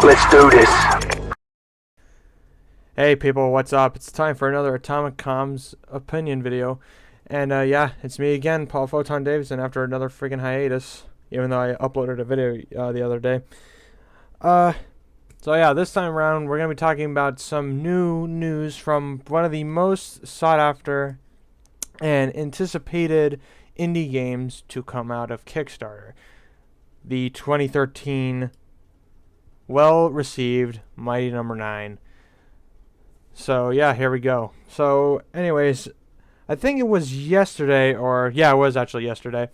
Let's do this. Hey people, what's up? It's time for another Atomic Comms opinion video. And yeah, it's me again, Paul Photon Davidson, after another freaking hiatus, even though I uploaded a video the other day. So yeah, this time around we're going to be talking about some new news from one of the most sought after and anticipated indie games to come out of Kickstarter. The 2013 well-received Mighty Number 9. So yeah, here we go. So anyways, I think it was yesterday, or yeah, it was actually yesterday.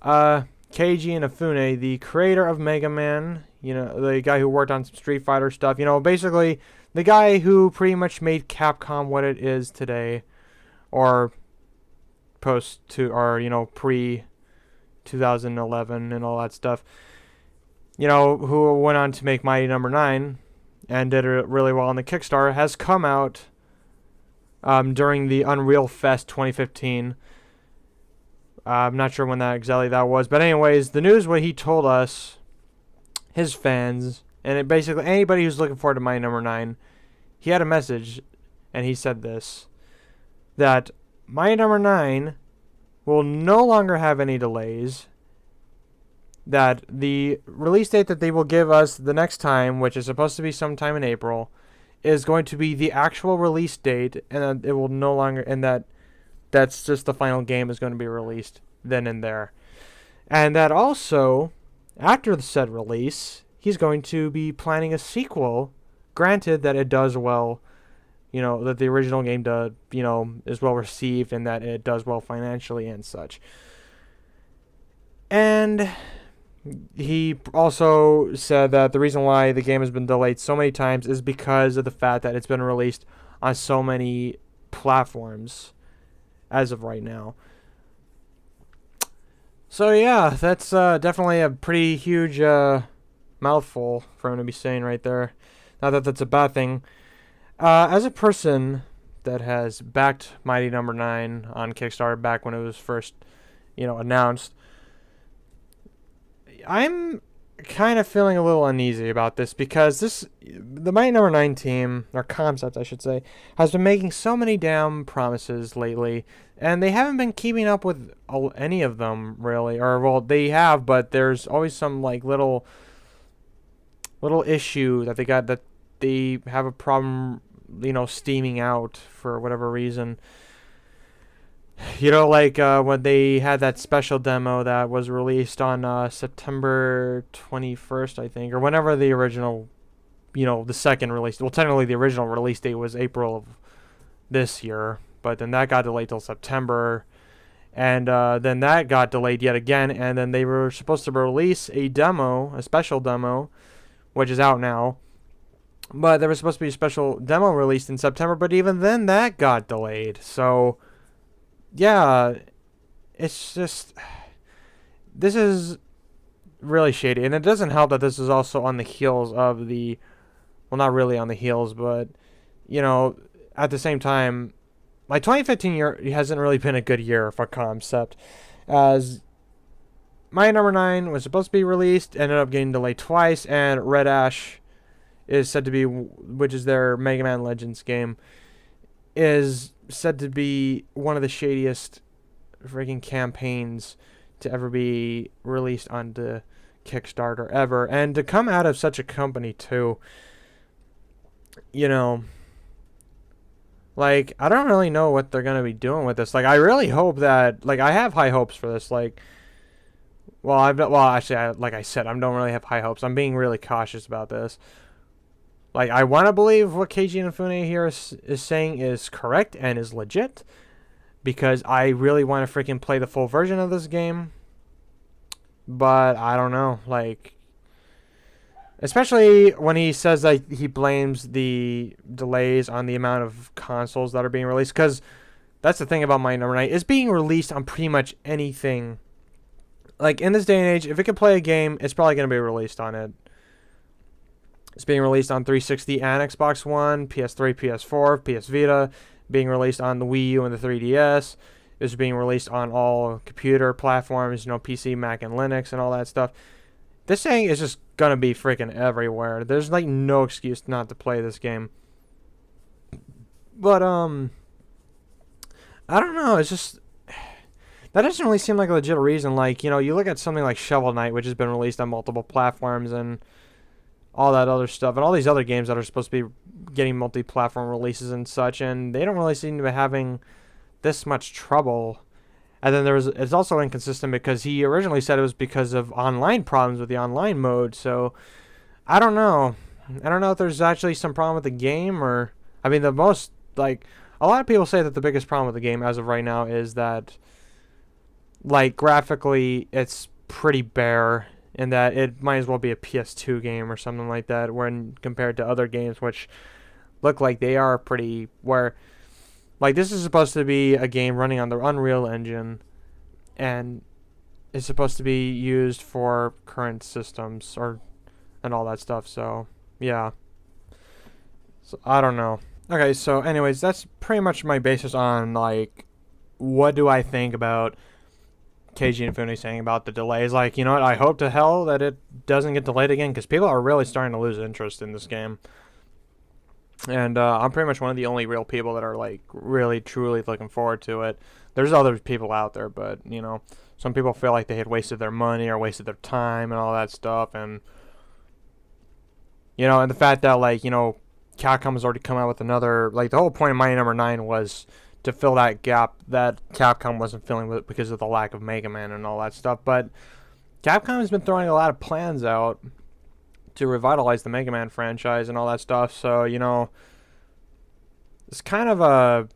Keiji Inafune, the creator of Mega Man, you know, the guy who worked on some Street Fighter stuff, you know, basically the guy who pretty much made Capcom what it is today, or pre 2011 and all that stuff. You know, who went on to make Mighty Number 9 and did it really well on the Kickstarter, has come out during the Unreal Fest 2015. I'm not sure when exactly that was, but anyways, the news, what he told us, his fans, and basically anybody who's looking forward to Mighty Number 9, he had a message, and he said this, that Mighty Number 9 will no longer have any delays, that the release date that they will give us the next time, which is supposed to be sometime in April, is going to be the actual release date, and that it will no longer, and that's just the final game is going to be released then and there. And that also, after the said release, he's going to be planning a sequel, granted that it does well, you know, that the original game is well received and that it does well financially and such. And he also said that the reason why the game has been delayed so many times is because of the fact that it's been released on so many platforms as of right now. So yeah, that's definitely a pretty huge mouthful for him to be saying right there. Not that that's a bad thing. As a person that has backed Mighty Number 9 on Kickstarter back when it was first, announced, I'm kind of feeling a little uneasy about this because the Mighty Number 9 team, or Comcept I should say, has been making so many damn promises lately, and they haven't been keeping up with any of them really, or well, they have, but there's always some like little issue that they have a problem, steaming out for whatever reason. Like when they had that special demo that was released on September 21st, I think, or whenever the original, the second release. Well, technically the original release date was April of this year, but then that got delayed till September, and then that got delayed yet again, and then they were supposed to release a special demo, which is out now. But there was supposed to be a special demo released in September, but even then that got delayed. So yeah, it's just, this is really shady, and it doesn't help that this is also on the heels of well, not really on the heels, but, at the same time, like 2015 year hasn't really been a good year for Comcept, as Mighty Number 9 was supposed to be released, ended up getting delayed twice, and Red Ash is said to be, which is their Mega Man Legends game, is said to be one of the shadiest freaking campaigns to ever be released onto Kickstarter ever, and to come out of such a company too. Like, I don't really know what they're gonna be doing with this. Like, I really hope that, like, I have high hopes for this. Like, actually, like I said, I don't really have high hopes. I'm being really cautious about this. Like, I want to believe what Keiji Inafune here is saying is correct and is legit, because I really want to freaking play the full version of this game. But I don't know, like, especially when he says that he blames the delays on the amount of consoles that are being released, because that's the thing about Mighty Number 9, it's being released on pretty much anything. Like, in this day and age, if it can play a game, it's probably going to be released on it. It's being released on 360 and Xbox One, PS3, PS4, PS Vita, being released on the Wii U and the 3DS. It's being released on all computer platforms, PC, Mac, and Linux, and all that stuff. This thing is just gonna be freaking everywhere. There's like no excuse not to play this game. But I don't know. It's just that doesn't really seem like a legit reason. Like, you look at something like Shovel Knight, which has been released on multiple platforms and all that other stuff, and all these other games that are supposed to be getting multi-platform releases and such, and they don't really seem to be having this much trouble. And then it's also inconsistent because he originally said it was because of online problems with the online mode. So I don't know. I don't know if there's actually some problem with the game, or I mean, the most like a lot of people say that the biggest problem with the game as of right now is that like graphically it's pretty bare, and that it might as well be a PS2 game or something like that when compared to other games which look like they are pretty where like this is supposed to be a game running on the Unreal Engine and it's supposed to be used for current systems or and all that stuff. So, yeah. So I don't know. Okay, so anyways, that's pretty much my basis on like what do I think about Keiji Inafune saying about the delays. Like, you know what? I hope to hell that it doesn't get delayed again because people are really starting to lose interest in this game. And I'm pretty much one of the only real people that are like really truly looking forward to it. There's other people out there, but some people feel like they had wasted their money or wasted their time and all that stuff. And and the fact that like Capcom has already come out with another, like the whole point of Mighty Number 9 was to fill that gap that Capcom wasn't filling with because of the lack of Mega Man and all that stuff. But Capcom has been throwing a lot of plans out to revitalize the Mega Man franchise and all that stuff. So, it's kind of a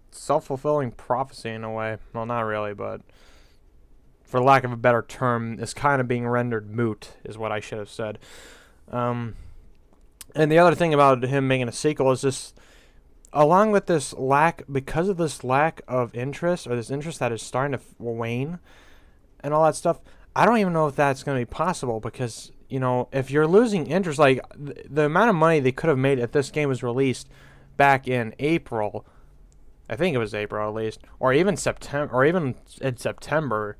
self-fulfilling prophecy in a way. Well, not really, but for lack of a better term, it's kind of being rendered moot, is what I should have said. And the other thing about him making a sequel is just, along with this because of this lack of interest, or this interest that is starting to wane and all that stuff, I don't even know if that's going to be possible because, if you're losing interest, like the amount of money they could have made if this game was released back in April, I think it was April at least, or even September, or even in September,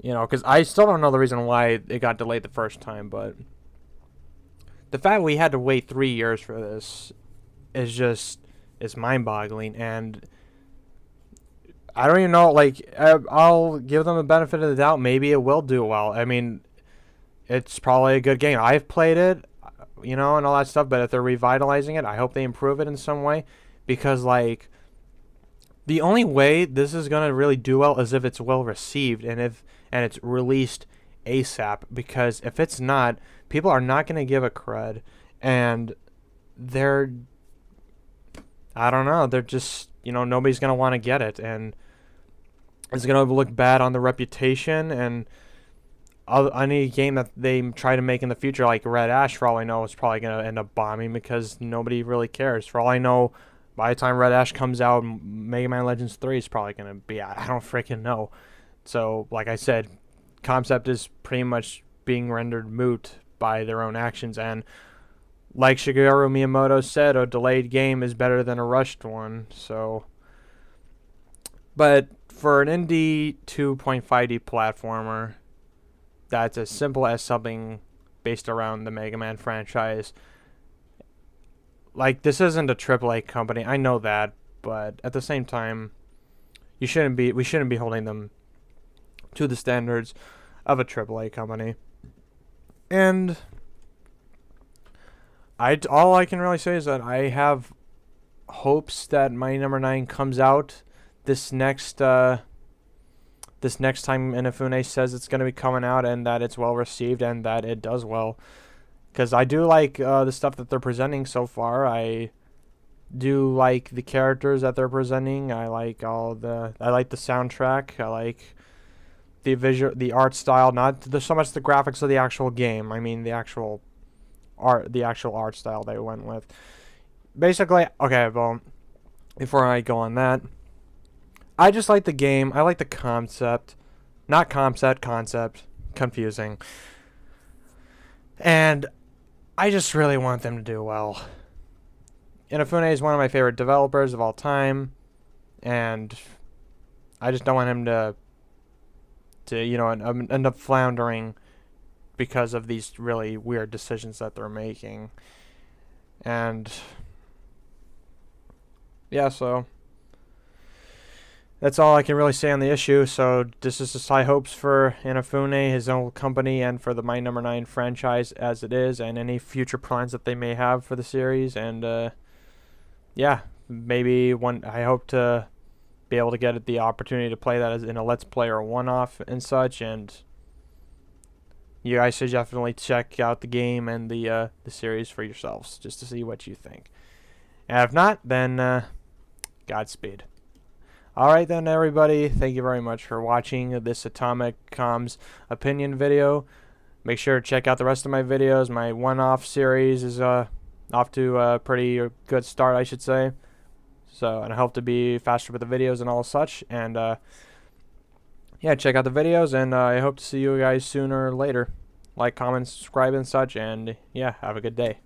because I still don't know the reason why it got delayed the first time, but the fact we had to wait 3 years for this is mind-boggling, and I don't even know, like, I'll give them the benefit of the doubt. Maybe it will do well. I mean, it's probably a good game. I've played it, and all that stuff, but if they're revitalizing it, I hope they improve it in some way, because, like, the only way this is going to really do well is if it's well received and it's released ASAP, because if it's not, people are not going to give a crud, and I don't know, they're just, nobody's going to want to get it, and it's going to look bad on the reputation, and any game that they try to make in the future, like Red Ash, for all I know, is probably going to end up bombing because nobody really cares. For all I know, by the time Red Ash comes out, Mega Man Legends 3 is probably going to be, I don't freaking know. So, like I said, Comcept is pretty much being rendered moot by their own actions, and like Shigeru Miyamoto said, a delayed game is better than a rushed one. So, but for an indie 2.5D platformer that's as simple as something based around the Mega Man franchise, like, this isn't a AAA company. I know that, but at the same time, we shouldn't be holding them to the standards of a AAA company. And all I can really say is that I have hopes that Mighty Number 9 comes out this next time Inafune says it's going to be coming out, and that it's well received and that it does well. Because I do like the stuff that they're presenting so far. I do like the characters that they're presenting. I like the soundtrack. I like the art style. Not so much the graphics of the actual game. I mean the actual art style they went with. Basically, okay, well, before I go on that, I just like the game. I like the concept. Not concept. Confusing. And I just really want them to do well. Inafune is one of my favorite developers of all time, and I just don't want him to to, you know, end up floundering because of these really weird decisions that they're making. And yeah, so that's all I can really say on the issue. So this is just high hopes for Inafune, his own company, and for the My Number 9 franchise as it is, and any future plans that they may have for the series. And yeah, maybe I hope to be able to get the opportunity to play that as in a Let's Play or a one-off and such. And you guys should definitely check out the game and the series for yourselves, just to see what you think. And if not, then Godspeed. Alright then, everybody, thank you very much for watching this Atomic Comms opinion video. Make sure to check out the rest of my videos. My one-off series is off to a pretty good start, I should say. So, and I hope to be faster with the videos and all such. And yeah, check out the videos, and I hope to see you guys sooner or later. Like, comment, subscribe, and such. And yeah, have a good day.